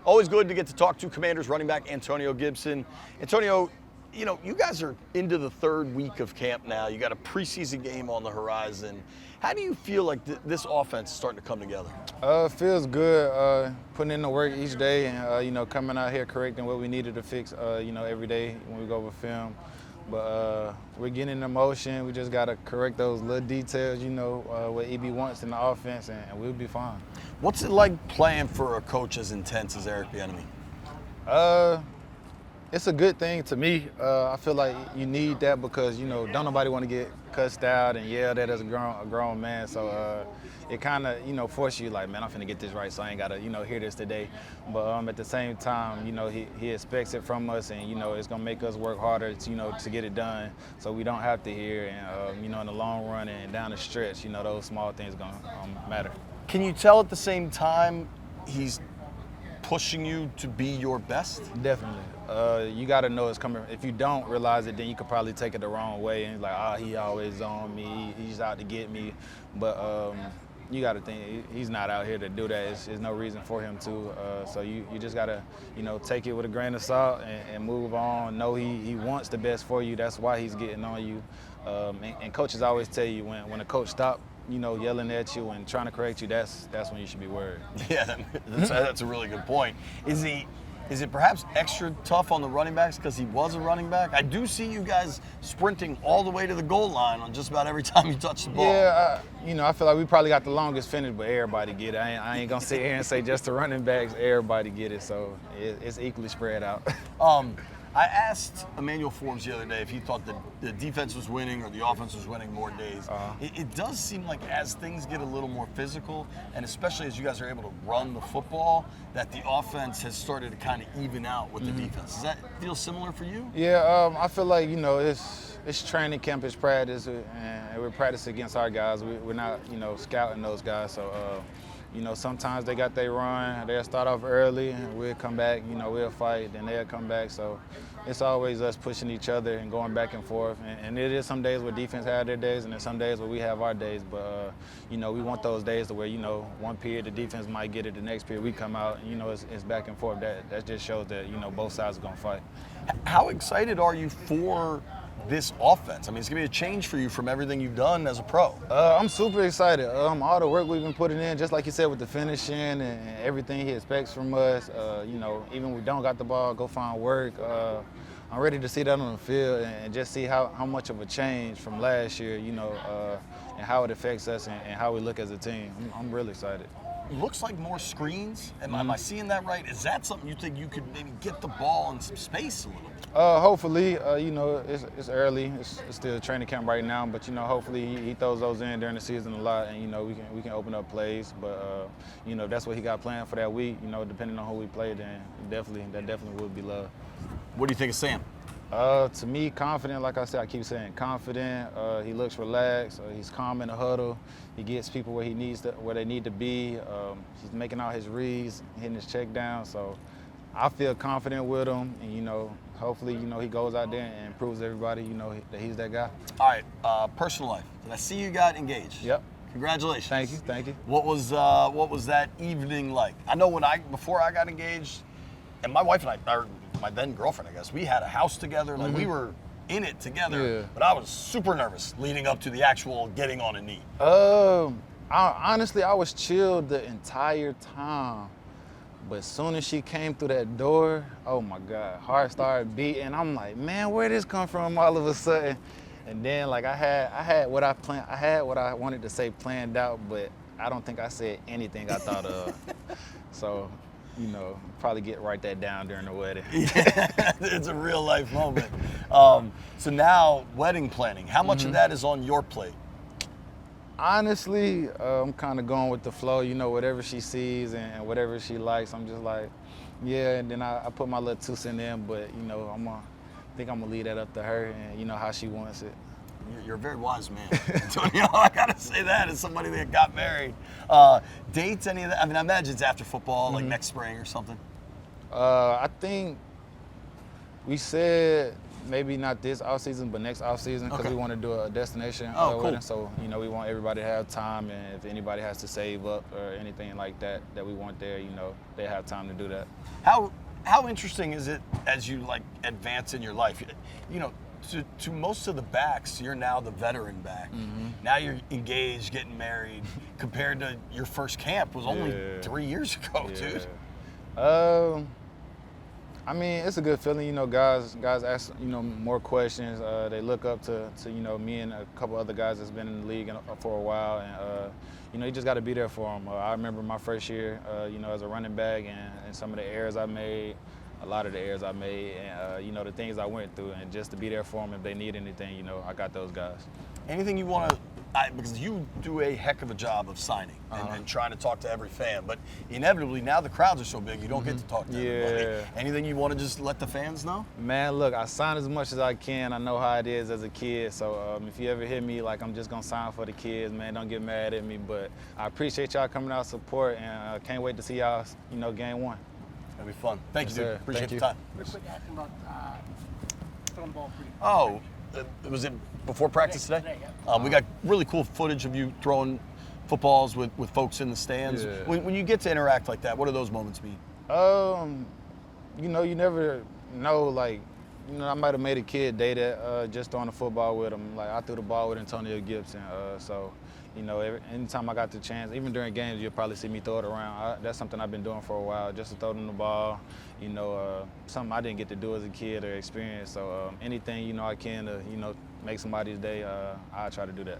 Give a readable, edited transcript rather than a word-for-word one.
Always good to get to talk to Commanders running back Antonio Gibson. Antonio, you guys are into the third week of camp now. You got a preseason game on the horizon. How do you feel like this offense is starting to come together? It feels good, putting in the work each day and, coming out here correcting what we needed to fix, every day when we go over film. But we're getting in motion. We just got to correct those little details, what EB wants in the offense, and we'll be fine. What's it like playing for a coach as intense as Eric Bieniemy? It's a good thing to me. I feel like you need that because, don't nobody want to get cussed out and yelled at as a grown man. So it kind of, forces you like, man, I'm finna get this right, so I ain't got to, hear this today. But at the same time, he expects it from us, and, it's going to make us work harder, to get it done so we don't have to hear. And, in the long run and down the stretch, those small things going to matter. Can you tell at the same time he's pushing you to be your best? Definitely. You got to know it's coming. If you don't realize it, then you could probably take it the wrong way and like, he always on me. He's out to get me. But you got to think he's not out here to do that. There's no reason for him to. So you just got to, take it with a grain of salt and move on. Know he wants the best for you. That's why he's getting on you. And coaches always tell you when a coach stops, yelling at you and trying to correct you, that's when you should be worried. Yeah, that's a really good point. Is it perhaps extra tough on the running backs because he was a running back? I do see you guys sprinting all the way to the goal line on just about every time you touch the ball. Yeah, I feel like we probably got the longest finish, but everybody get it. I ain't gonna sit here and say just the running backs, everybody get it, so it's equally spread out. I asked Emmanuel Forbes the other day if he thought the defense was winning or the offense was winning more days. It does seem like as things get a little more physical, and especially as you guys are able to run the football, that the offense has started to kind of even out with the defense. Does that feel similar for you? Yeah, I feel like, it's training camp, it's practice, and we're practicing against our guys. We're not, scouting those guys. So, sometimes they got their run. They'll start off early, and we'll come back. We'll fight, then they'll come back. So it's always us pushing each other and going back and forth. And it is some days where defense have their days, and then some days where we have our days. But, we want those days to where, one period the defense might get it, the next period we come out, and, it's back and forth. That just shows that, both sides are going to fight. How excited are you for this offense? I mean, it's going to be a change for you from everything you've done as a pro. I'm super excited. All the work we've been putting in, just like you said, with the finishing and everything he expects from us. Even when we don't got the ball, go find work. I'm ready to see that on the field and just see how much of a change from last year, and how it affects us and how we look as a team. I'm really excited. Looks like more screens. Am I seeing that right? Is that something you think you could maybe get the ball in some space a little bit? Hopefully, it's early. It's still training camp right now, but hopefully he throws those in during the season a lot, and we can open up plays. But if that's what he got planned for that week, depending on who we play, then that definitely would be love. What do you think of Sam? To me, confident. Like I said, I keep saying confident. He looks relaxed. He's calm in the huddle. He gets people where they need to be. He's making all his reads, hitting his check down. So I feel confident with him, and hopefully, he goes out there and proves everybody, that he's that guy. All right, personal life. Did I see you got engaged? Yep. Congratulations. Thank you. What was that evening like? I know before I got engaged, and my wife and I, or my then girlfriend, I guess, we had a house together. Like we were in it together. Yeah. But I was super nervous leading up to the actual getting on a knee. Honestly, I was chilled the entire time. But as soon as she came through that door, oh my God, heart started beating. I'm like, man, where did this come from all of a sudden? And then like I had what I wanted to say planned out, but I don't think I said anything I thought of. So, probably write that down during the wedding. Yeah, it's a real life moment. So now wedding planning, how much of that is on your plate? Honestly, I'm kind of going with the flow, whatever she sees and whatever she likes. I'm just like, yeah, and then I put my little 2 cents in, but, I think I'm going to leave that up to her and, how she wants it. You're a very wise man, Antonio. I got to say that as somebody that got married. Dates, any of that? I mean, I imagine it's after football, like next spring or something. I think we said maybe not this off season, but next off season, because we want to do a destination wedding. So we want everybody to have time, and if anybody has to save up or anything like that we want there, they have time to do that. How interesting is it as you advance in your life? To most of the backs, you're now the veteran back. Mm-hmm. Now you're engaged, getting married, compared to your first camp was only 3 years ago, dude. I mean, it's a good feeling, guys ask, more questions. They look up to me and a couple other guys that's been in the league for a while, and you just got to be there for them. I remember my first year, as a running back, and some of the errors I made, a lot of the errors I made, and the things I went through, and just to be there for them if they need anything, I got those guys. Anything you want to, because you do a heck of a job of signing and trying to talk to every fan, but inevitably now the crowds are so big you don't get to talk to everybody. Anything you want to just let the fans know? Man, look, I sign as much as I can. I know how it is as a kid, so if you ever hear me like I'm just gonna sign for the kids, man, don't get mad at me. But I appreciate y'all coming out support, and can't wait to see y'all, game one. It'll be fun. Thank you, dude. Sir. Appreciate the Thank time. Real quick, asking about throwing the ball free. Oh, was it before practice today? We got really cool footage of you throwing footballs with folks in the stands. Yeah. When you get to interact like that, what do those moments mean? You never know, I might have made a kid day that just throwing the football with him. Like, I threw the ball with Antonio Gibson. Anytime I got the chance, even during games, you'll probably see me throw it around. That's something I've been doing for a while, just to throw them the ball. Something I didn't get to do as a kid or experience. So anything, I can to, make somebody's day, I try to do that.